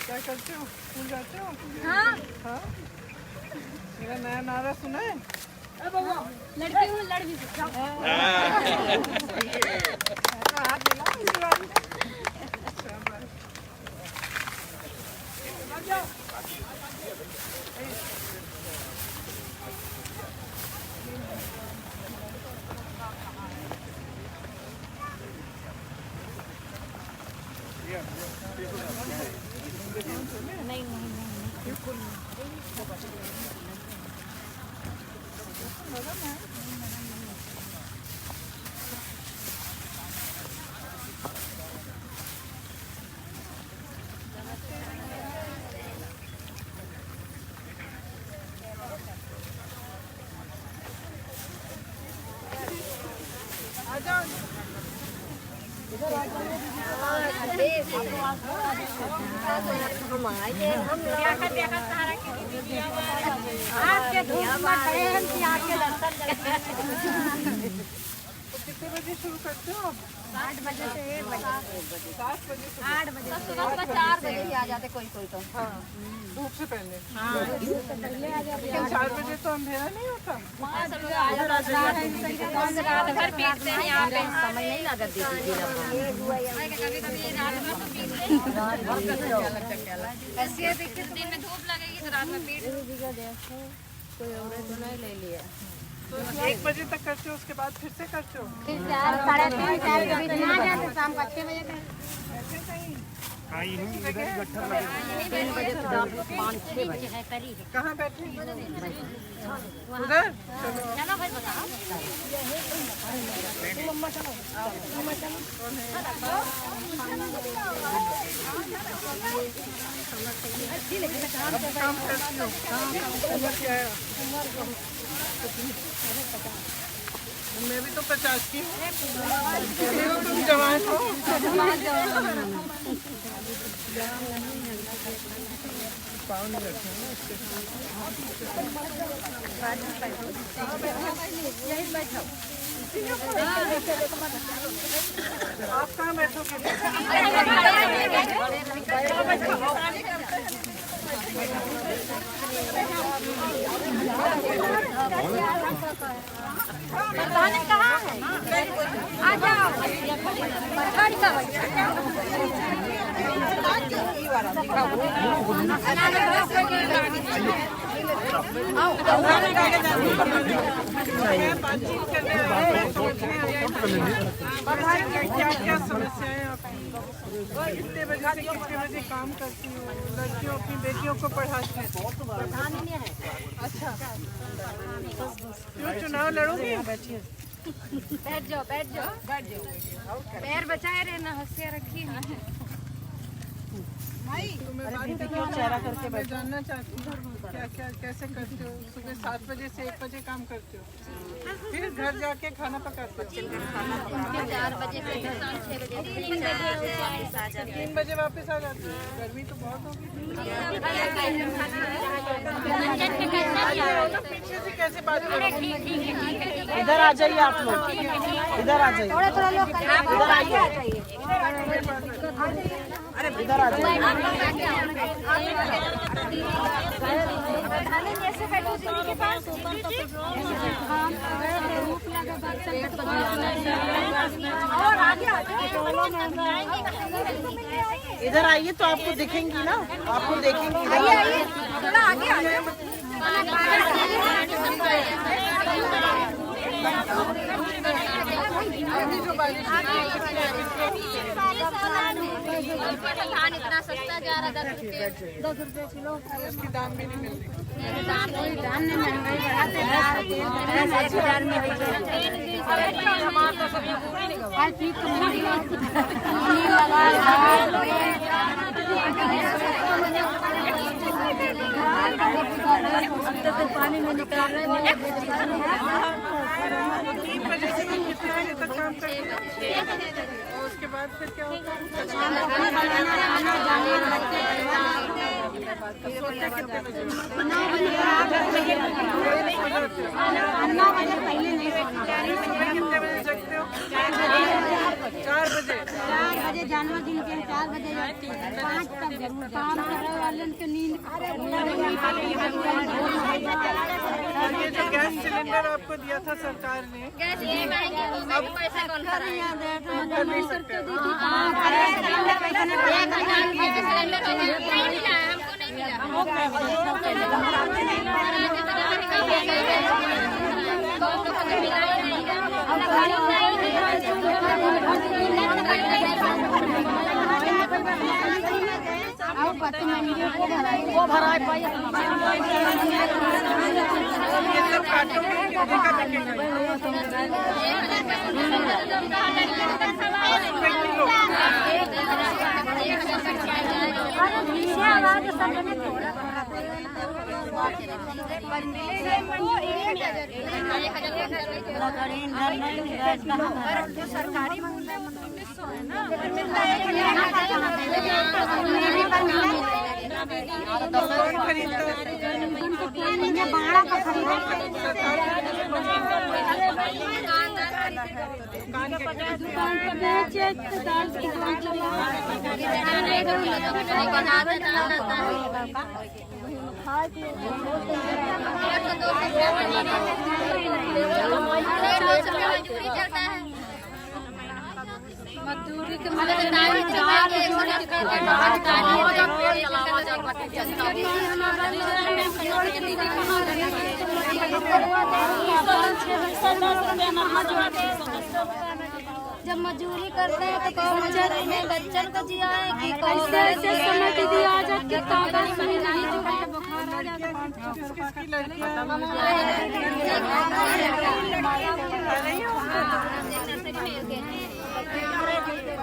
क्या करते हो? स्कूल जाते हो? हाँ। हाँ? मेरा नया नारा सुना है? लड़की हूँ, लड़ भी सकता हूँ। हाथ मिलाओ इस बार। नहीं कितने बजे शुरू करते हो? 8 बजे से 1 बजे। 7 बजे से 8 बजे सुबह 4 बजे ही आ जाते कोई तो। हाँ, धूप से पहले। हाँ, पहले आ जाते। लेकिन 4 बजे तो अंधेरा नहीं होता। रात भर पीटते हैं यहाँ पे। समझ नहीं लगा दीदी कभी रात भर पीटते ऐसे देखिए दिन में धूप लगेगी तो रात में पीट कोई और तो नहीं ले लिया। तो 1 बजे तक करते हो, उसके बाद फिर से करते हो? फिर 4 साढ़े 3 4 के बीच में आ जाते शाम को 6 बजे तक। हाँ, यहीं इधर गट्ठर 3 बजे से 5-6 बजे है करीब। कहाँ बैठे? उधर? चलो भाई बताओ। काम करती हो? उम्र क्या है? मैं भी तो 50 की हूँ। तुम जवान हो। पाँव नहीं रखे ना इसके। आप कहाँ बैठोगे? प्रधानी कहाँ है? आ जाओ। प्रधानी का बातचीत करने क्या क्या समस्याएं आपकी? कितने बजे से कितने बजे काम करती हूँ? लड़कियों अपनी बेटियों को पढ़ाती हूँ। अच्छा, क्यों चुनाव लड़ोगी? बैठ जाओ बैठ जाओ पैर बचाए रहना हंसिया रखी है। तुम्हें बात करके चेहरा करके मैं जानना चाहती हूँ क्या क्या कैसे करते हो? सुबह 7 बजे से 1 बजे काम करते हो, फिर घर जाके खाना पकाते हो। 4 बजे से 6 बजे 3 बजे वापस आ जाते हो। गर्मी तो बहुत होगी। पीछे से कैसे बात करो? इधर आ जाइए आप लोग, इधर आ जाइए, थोड़ा लोग इधर आइए, इधर आ जाइए। जैसे बैठो दीदी के पास और आगे आ जाओ। इधर आइए तो आपको दिखेंगी ना, आपको देखेंगी। आइए थोड़ा आगे आ जाओ। धान इतना सस्ता जा रहा 10 रुपए किलो। इसकी दाम भी नहीं मिलती। दाम ने महंगाई बढ़ाते पानी में निकाल रहे हैं। 3 बजे से कितने बजे तक काम करते हो? और उसके बाद फिर क्या होता है? सोते कितने बजे? 9 बजे पहले नहीं। सुबह कितने बजे जगते हो? 4 बजे। बजे जन्मदिन के 4 बजे 5 तक काम करे वाले के नींद और ये जो गैस सिलेंडर आपको दिया था सरकार ने, गैस ये महंगी हो गई, पैसा कौन भरेगा? कर नहीं सकते आप। सिलेंडर नहीं मिला है, हमको नहीं मिला। वो भरा है ये सब काटों में कितने का बिकेगा? सरकारी मूल्य 1900 है ना, कौन खरीदता है? बाड़ा का खरीदा दुकान पे बेचे तो दाल की दुकान मजदूरी के जब मजदूरी करते हैं तो बच्चन को जिया है कि कैसे समय दीदी आ जाती है कागज में नहीं जुड़ा बुखार आ जाता किसकी लड़कियां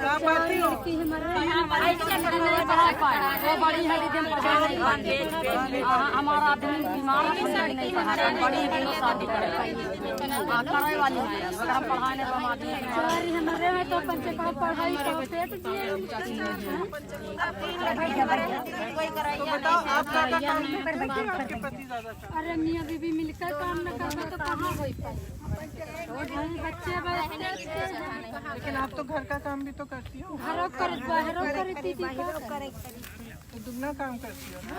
आप आती हो? हमारा आदमी बीमार नहीं सहारा बड़ी शादी करे वाली है, अगर हम पढ़ाने तो हमारे में तो पंचे का पढ़ाई तो बताओ आप ज्यादा काम नहीं करते कि आपके पति ज्यादा काम? अरे मियाँ बीबी मिलकर काम न करते तो कहाँ हो पाए बच्चे लेकिन आप तो घर का काम भी तो करती हो, घरों करती थी तो दुगना काम करती हो ना।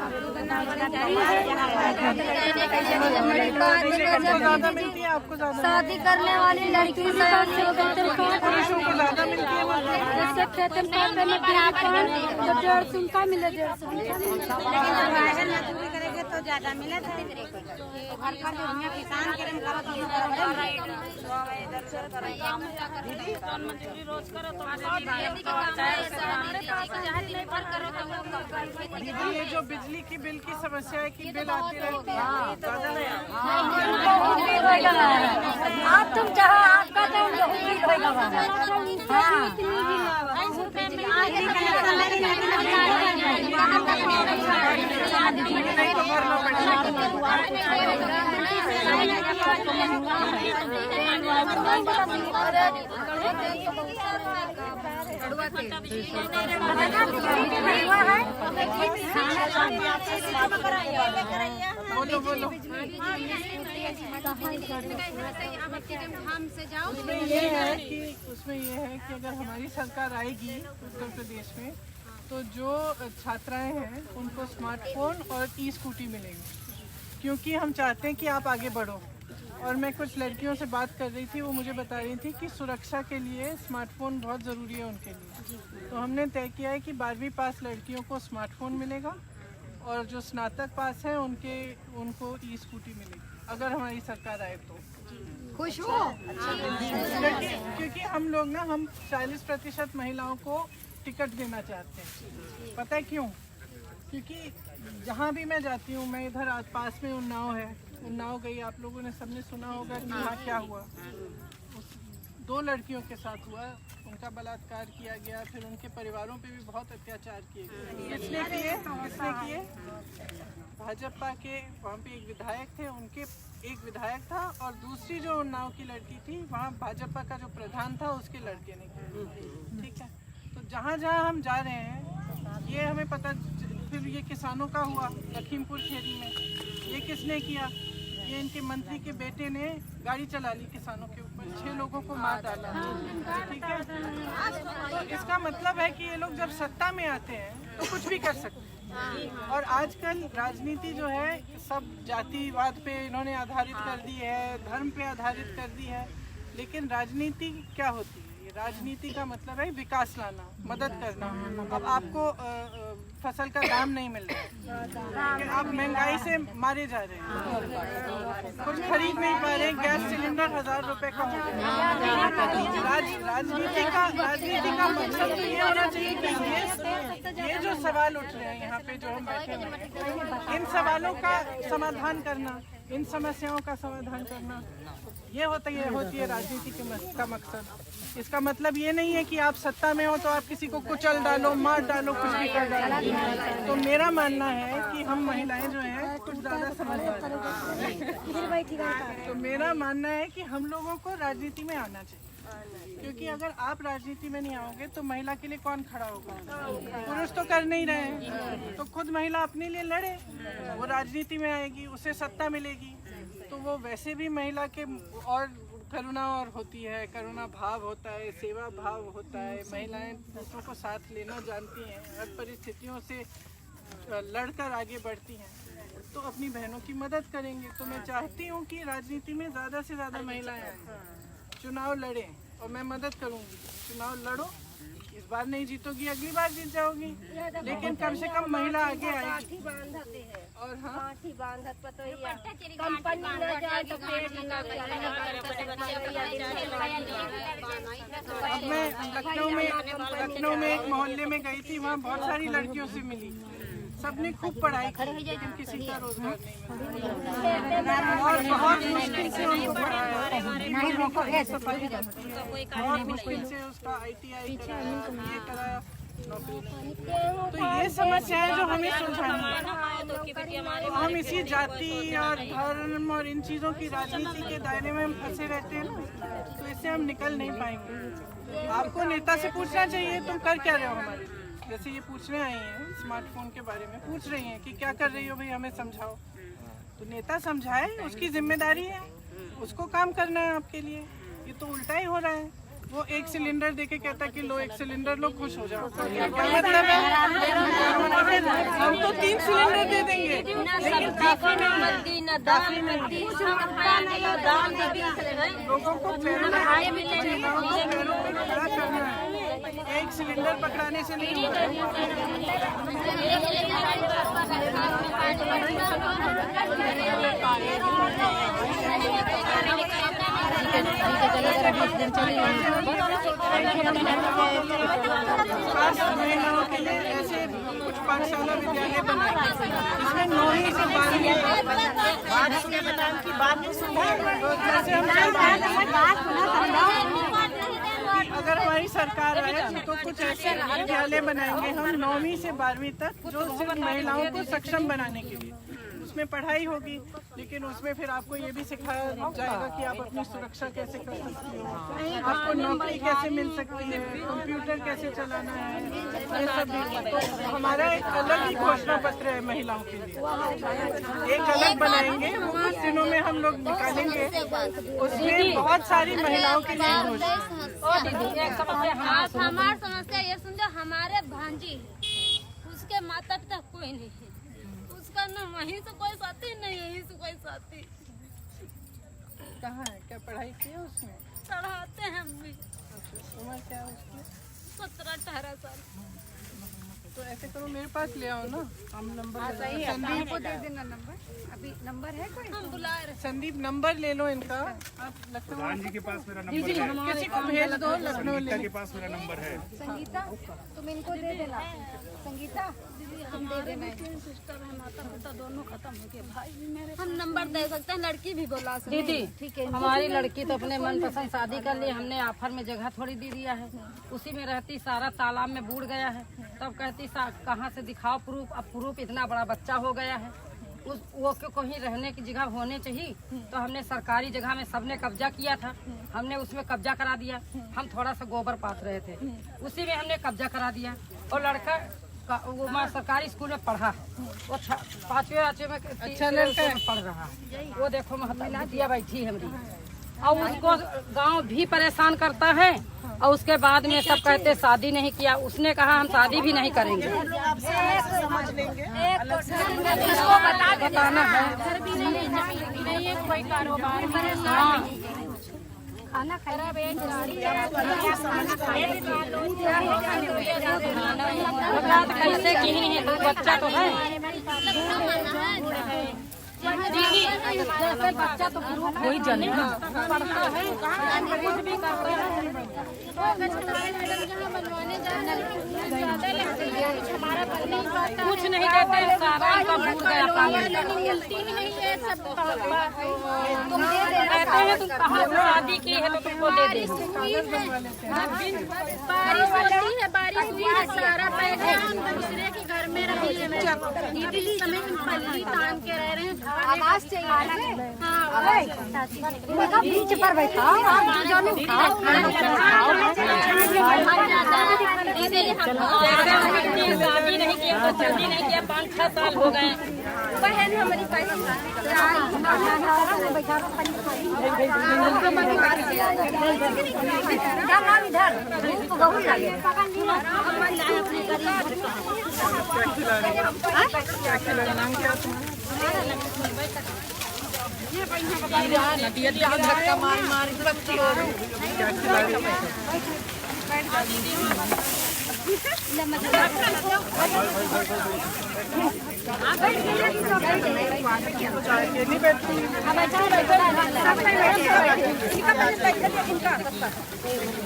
ज्यादा मिलती है आपको? ज्यादा शादी करने वाली लड़की पुरुषों को ज्यादा मिलती है? जैसे खेतन पाते में तो 150 का मिले 150 करेंगे तो ज्यादा मिले घर का जो किसान ये जो बिजली की बिल की समस्या है कि बिल आती रहती है, आप तुम चाहो आपका तो नहीं तो भरना पड़ेगा। बोलो बोलो। उसमें ये है कि अगर हमारी सरकार आएगी उत्तर प्रदेश में तो जो छात्राएं हैं उनको स्मार्टफोन और ई स्कूटी मिलेगी, क्योंकि हम चाहते हैं कि आप आगे बढ़ो। और मैं कुछ लड़कियों से बात कर रही थी, वो मुझे बता रही थी कि सुरक्षा के लिए स्मार्टफोन बहुत ज़रूरी है उनके लिए। तो हमने तय किया है कि 12वीं पास लड़कियों को स्मार्टफोन मिलेगा और जो स्नातक पास हैं उनको ई स्कूटी मिलेगी, अगर हमारी सरकार आए तो। खुश हो क्योंकि हम लोग ना 40% महिलाओं को टिकट देना चाहते हैं। पता है क्यों? क्योंकि जहाँ भी मैं जाती हूँ, मैं इधर पास में उन्नाव है, उन्नाव गई, आप लोगों ने सबने सुना होगा कि वहाँ क्या हुआ। 2 लड़कियों के साथ हुआ, उनका बलात्कार किया गया, फिर उनके परिवारों पे भी बहुत अत्याचार किए गए। किसने किए? भाजपा के वहाँ पे एक विधायक थे, उनके एक विधायक था और दूसरी जो उन्नाव की लड़की थी वहाँ भाजपा का जो प्रधान था उसके लड़के ने किया। ठीक है, तो जहाँ जहाँ हम जा रहे हैं ये हमें पता। फिर ये किसानों का हुआ लखीमपुर खीरी में, ये किसने किया? ये इनके मंत्री के बेटे ने गाड़ी चला ली किसानों के ऊपर, 6 लोगों को मार डाला, ठीक है। तो इसका मतलब है कि ये लोग जब सत्ता में आते हैं तो कुछ भी कर सकते हैं। और आजकल राजनीति जो है सब जातिवाद पे इन्होंने आधारित कर दी है, धर्म पे आधारित कर दी है। लेकिन राजनीति क्या होती है? राजनीति का मतलब है विकास लाना, मदद करना। अब आपको फसल का दाम नहीं मिल रहा है, आप महंगाई से मारे जा रहे हैं, कुछ खरीद नहीं पा रहे, गैस सिलेंडर 1000 रुपए का हो गया। राजनीति का मकसद तो ये होना चाहिए कि ये जो सवाल उठ रहे हैं यहाँ पे जो हम बैठे हैं, इन सवालों का समाधान करना, इन समस्याओं का समाधान करना, ये होती है राजनीति का मकसद। इसका मतलब ये नहीं है कि आप सत्ता में हो तो आप किसी को कुचल डालो, मार डालो, कुछ भी कर डालो। तो मेरा मानना है कि हम महिलाएं जो हैं कुछ ज़्यादा समझदार हैं। तो मेरा मानना है कि हम लोगों को राजनीति में आना चाहिए, क्योंकि अगर आप राजनीति में नहीं आओगे तो महिला के लिए कौन खड़ा होगा? पुरुष तो कर नहीं रहे हैं, तो खुद महिला अपने लिए लड़े, वो राजनीति में आएगी, उसे सत्ता मिलेगी, तो वो वैसे भी महिला के और करुणा और होती है, करुणा भाव होता है, सेवा भाव होता है। महिलाएं दूसरों को साथ लेना जानती हैं, हर परिस्थितियों से लड़कर आगे बढ़ती हैं, तो अपनी बहनों की मदद करेंगे। तो मैं चाहती हूँ कि राजनीति में ज़्यादा से ज़्यादा महिलाएं आएं, चुनाव लड़ें, और मैं मदद करूँगी। चुनाव लड़ो, इस बार नहीं जीतोगी अगली बार जीत जाओगी, लेकिन कम से कम महिला आगे आएगी। और हाँ, अब मैं लखनऊ में एक मोहल्ले में गई थी, वहाँ बहुत सारी लड़कियों से मिली, सबने खूब पढ़ाई की, लेकिन किसी का रोजगार नहीं मिला, और बहुत मुश्किल से उनको पढ़ाया, बहुत मुश्किल से उसका ITI कराया, ये कराया, नौकरी। तो ये समस्याएं जो हमें सुलझानी है, हम इसी जाति और धर्म और इन चीज़ों की राजनीति के दायरे में हम फंसे रहते हैं ना, तो इससे हम निकल नहीं पाएंगे। आपको नेता से पूछना चाहिए तुम कर क्या रहे हो हमारे लिए। जैसे ये पूछने आई हैं स्मार्टफोन के बारे में, पूछ रही हैं कि क्या कर रही हो भाई, हमें समझाओ। तो नेता समझाए, उसकी जिम्मेदारी है, उसको काम करना है आपके लिए। ये तो उल्टा ही हो रहा है, वो 1 सिलेंडर देके कहता है कि लो 1 सिलेंडर लो, खुश हो जाओ। क्या मतलब है? हम तो 3 सिलेंडर दे देंगे, लेकिन लोगों को पैरों पे खड़ा करना है, 1 सिलेंडर पकड़ाने से नहीं होगा। महिलाओं के लिए ऐसे कुछ पाठशाला विद्यालय बनाए, इसमें 9वीं से 12वीं अगर हमारी सरकार आए तो कुछ ऐसे विद्यालय बनाएंगे हम 9वीं से 12वीं तक, जो सिर्फ महिलाओं को सक्षम बनाने के लिए। उसमें पढ़ाई होगी, लेकिन उसमें फिर आपको ये भी सिखाया जाएगा कि आप अपनी सुरक्षा कैसे कर सकती हो, आपको नौकरी कैसे मिल सकती है, कंप्यूटर कैसे चलाना है, ये सब भी। तो हमारा एक अलग ही घोषणा पत्र है महिलाओं के लिए, एक अलग बनाएंगे, वो कुछ दिनों में हम लोग निकालेंगे, उसमें बहुत सारी महिलाओं के लिए हमारी समस्या ये समझो, हमारे भांजी उसके माता पिता कोई नहीं है, उसका ना वहीं से कोई साथी नहीं है, यहीं से कोई साथी। कहाँ है? क्या पढ़ाई की है उसमें? पढ़ाते हैं हम भी। उम्र क्या है उसकी? 17-18 साल। तो ऐसे करो, मेरे पास ले आओ ना, हम नंबर संदीप को दे देना नंबर। अभी नंबर है कोई? हम बुला रहे। संदीप नंबर ले लो इनका, आप लखनऊ जी के पास मेरा नंबर है, किसी को भेज दो, लखनऊ ले के पास मेरा नंबर है। संगीता तुम इनको दे देना। संगीता हम दे देना। सिस्टर है, माता पिता दोनों खत्म हो गए, भाई भी मेरे। हम नंबर दे सकते हैं, लड़की भी बुला सकते हैं। दीदी ठीक है, हमारी लड़की तो अपने मनपसंद शादी कर ली, हमने ऑफर में जगह थोड़ी दे दिया है, उसी में रहती, सारा तालाब में बूढ़ गया है। तब कहती कहाँ से दिखाओ प्रूफ, अब प्रूफ इतना बड़ा बच्चा हो गया है, उस वो कहीं रहने की जगह होने चाहिए। तो हमने सरकारी जगह में सबने कब्जा किया था, हमने उसमें कब्जा करा दिया। हम थोड़ा सा गोबर पात रहे थे, उसी में हमने कब्जा करा दिया। और लड़का वो मैं सरकारी स्कूल में पढ़ा, वो 5वीं 8वीं में अच्छा लड़का है। पढ़ रहा है। वो देखो महतिया बैठी है हमारी, और उसको गांव भी परेशान करता है। और उसके बाद में सब कहते शादी नहीं किया, उसने कहा हम शादी भी नहीं करेंगे। इसको बताना है कोई कारोबार खाना कैसे की है, दो बच्चा तो है, बच्चा तो कोई जाने पढ़ता है, कुछ भी करता है, कुछ नहीं कहते, सारा इनका भूल गया पानी। कहते हैं तुम कहाँ से शादी की है तो तुमको दे दे। बारिश होती है, बारिश हुई है, सारा पैसा दूसरे के घर में रही है। इस समय हम पल्ली तान के रह रहे हैं। आवाज चाहिए। हाँ, बीच पर बैठा शादी नहीं किया तो जल्दी नहीं किया, 5-6 साल हो गए। बहन हमारी इधर धूप बहुत लगे। धक्का मार मार बच्ची हो रही। अकेली बैठी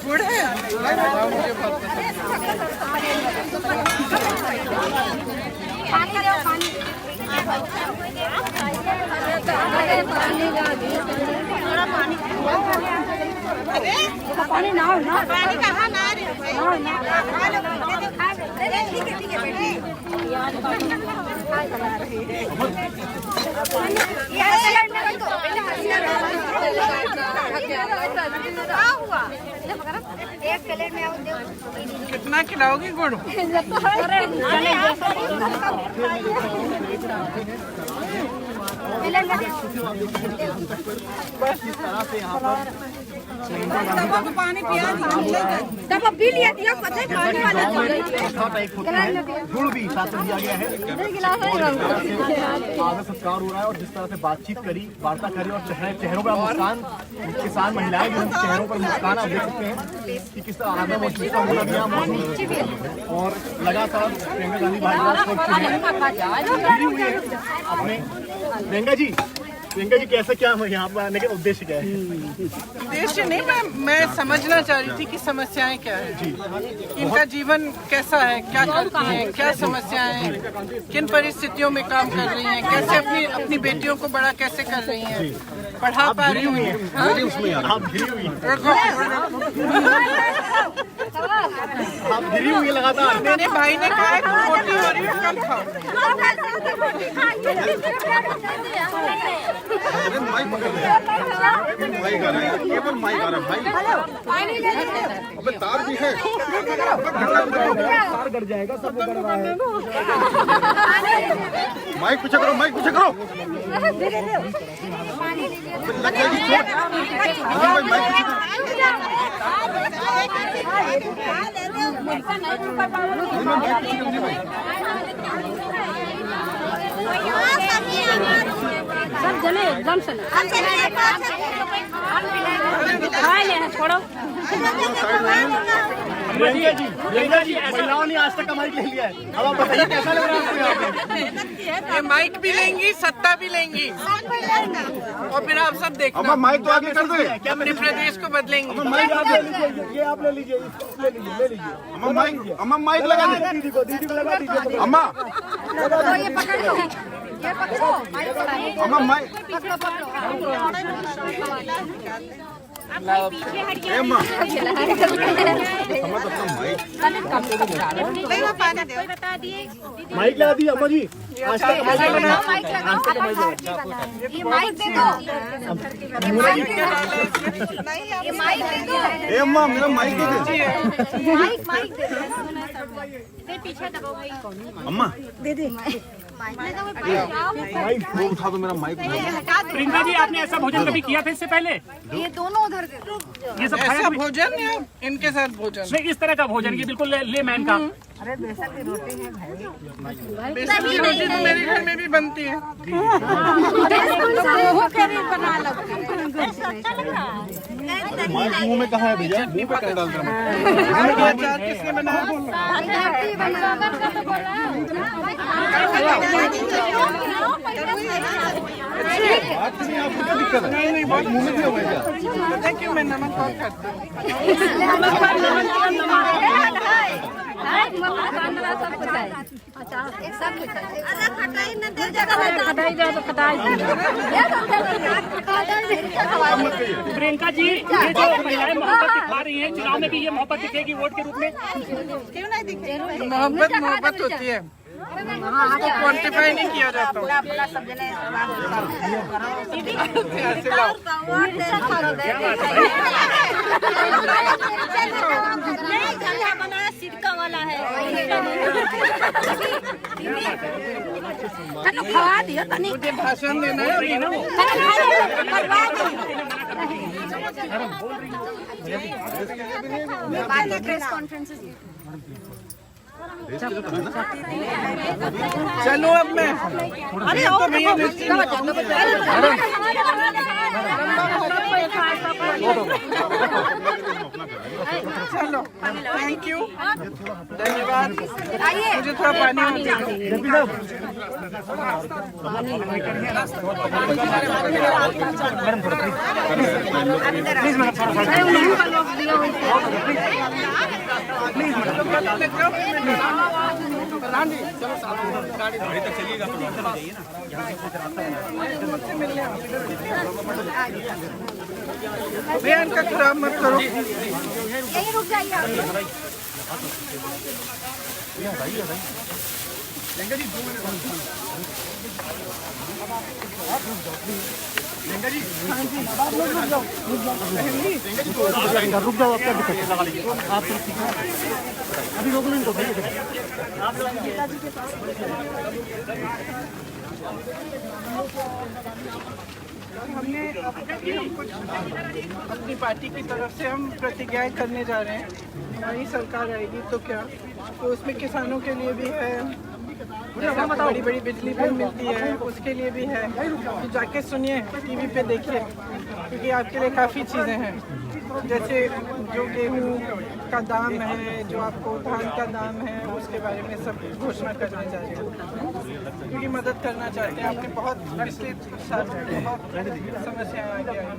बूढ़े पानी ना पानी कहाँ ना ठीक है बेटी। एक प्लेट में कितना खिलाओगी गुड़? पानी पिया तब अब भी लिया दिया पता है खाने वाला गुड़ भी साथ में दिया गया है। आदर सत्कार हो रहा है और जिस तरह से बातचीत करी, वार्ता करी और चेहरों पर मुस्कान, किसान महिलाएं जो चेहरों पर मुस्कान आप देख सकते हैं कि किस तरह आदम और जिसका होना भी यहाँ मौजूद है। और लगातार प्रियंका गांधी अपने प्रियंका जी कैसे, क्या यहाँ पर आने का उद्देश्य क्या है? उद्देश्य नहीं, मैं समझना चाह रही थी कि समस्याएं क्या है, इनका जीवन कैसा है, क्या करती हैं, क्या समस्याएं हैं, किन परिस्थितियों में काम कर रही हैं, कैसे अपनी बेटियों को बड़ा कैसे कर रही हैं, पढ़ा पा रही हुई हैं। आप गिरी हुई है लगातार। मेरे भाई ने कहा है कि मोटी हो रही है, कम खाओ। अबे तार भी है, तार गड़ जाएगा, सब गड़ रहा है। माइक पीछे करो, माइक पीछे करो। लग जाएगी चोट। माइक पीछे सब जने एकदम से छोड़ो। प्रियंका जी महिलाओं ने आज तक का माइक ले लिया है, अब आप बताइए कैसा लग रहा है आपको यहाँ पे? ये माइक भी लेंगी, सत्ता भी लेंगी, और फिर आप सब देखना। माइक तो आगे कर दो, क्या अपने प्रदेश को बदलेंगी। माइक आप ले लीजिए, ये आप ले लीजिए, ले लीजिए। अम्मा माइक लगा दीजिए, दीदी को लगा दीजिए। अम्मा ये पकड़ लो, ये पकड़ो, अम्मा माइक पीछे हटिए। अम्मा माइक माइक लगा दी अम्मा जी। आज तक ये माइक दे दो, ये माइक दे दो, ए अम्मा मेरा माइक दे दे। माइक दे दो। फिर पीछे दबाओ भाई। अम्मा माइक वो उठा दो, मेरा माइक उठा दो। प्रियंका जी, आपने ऐसा भोजन कभी किया था इससे पहले? ये दोनों उधर दे दो। ये सब ऐसा खाया कभी? भोजन या इनके साथ भोजन? नहीं, इस तरह का भोजन, ये बिल्कुल ले मैन का। बेसन की रोटी तो मेरे घर में भी बनती है। माइक मुंह में कहाँ है भैया? मुंह पे कहाँ डालता है? अचार किसने बनाया? बात नहीं, आपको क्या दिक्कत है? नहीं मुंह में क्यों है क्या? पता है क्यों मैं नमक बहुत खाता हूँ? प्रियंका जी, ये जो महिलाएं मोहब्बत दिखा रही हैं, चुनाव में भी ये मोहब्बत दिखेगी वोट के रूप में? मोहब्बत होती है, उसको क्वांटिफाई नहीं किया जाता। सिक्का वाला है। मुझे भाषण देना है। प्रेस कॉन्फ्रेंसेस चलो अब मैं तो भैया चलो, थैंक यू, धन्यवाद। मुझे थोड़ा पानी भैया इनका खराब मत करो। यही रुक जाइए। रुक जाओ, आपका दिक्कत है, लगा लीजिए आप। अभी रोक लें तो भैया हमने अपनी पार्टी की तरफ से हम प्रतिज्ञाएं करने जा रहे हैं। हमारी सरकार आएगी तो क्या, तो उसमें किसानों के लिए भी है, बड़ी बड़ी बिजली बिल मिलती है उसके लिए भी है। तो जाके सुनिए, टीवी पे देखिए, क्योंकि आपके लिए काफ़ी चीज़ें हैं, जैसे जो गेहूँ का दाम है, जो आपको धान का दाम है, उसके बारे में सब घोषणा करना चाहते हैं, क्योंकि मदद करना चाहते हैं। आपने बहुत पिछले साल बहुत समस्याएं आगे आई।